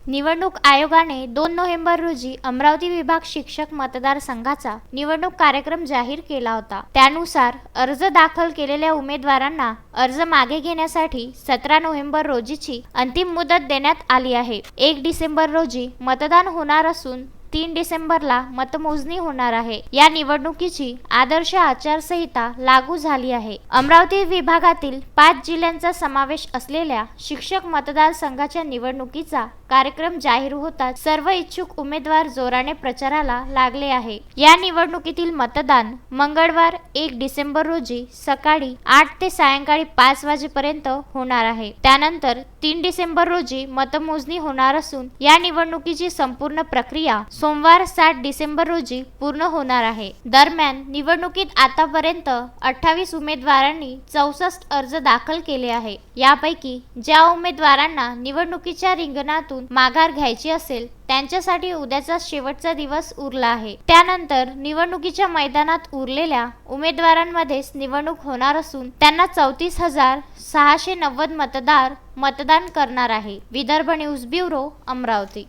निवडणूक आयोगाने 2 नोव्हेंबर रोजी अमरावती विभाग शिक्षक मतदारसंघाचा निवडणूक कार्यक्रम जाहीर केला होता। त्यानुसार अर्ज दाखल केलेल्या उमेदवारांना अर्ज मागे घेण्यासाठी 17 नोव्हेंबर रोजीची अंतिम मुदत देण्यात आली आहे। 1 डिसेंबर रोजी मतदान होणार असून 3 डिसेंबरला मतमोजणी होणार आहे। या निवडणुकीची आदर्श आचारसंहिता लागू झाली आहे। अमरावती विभागातील 5 जिल्ह्यांचा समावेश असलेल्या शिक्षक मतदारसंघाच्या निवडणुकीचा कार्यक्रम जाहीर होताच सर्व इच्छुक उमेदवार जोराने प्रचाराला लागले आहे। या निवडणुकीतील मतदान मंगळवार 1 डिसेंबर रोजी सकाळी 8 ते सायंकाळी 5 वाजेपर्यंत होणार आहे। त्यानंतर 3 डिसेंबर रोजी मतमोजणी होणार असून या निवडणुकीची संपूर्ण प्रक्रिया सोमवार 7 डिसेंबर रोजी पूर्ण होणार आहे। दरम्यान निवडणुकीत आतापर्यंत 28 उमेदवारांनी 64 अर्ज दाखल केले आहे। यापैकी ज्या उमेदवारांना निवडणुकीच्या रिंगणातून माघार घ्यायची असेल त्यांच्यासाठी उद्याचा शेवटचा दिवस उरला आहे। त्यानंतर निवडणुकीच्या मैदानात उरलेल्या उमेदवारांमध्येच निवडणूक होणार असून त्यांना 34,690 मतदार मतदान करणार आहे। Vidarbha news bureau, Amravati.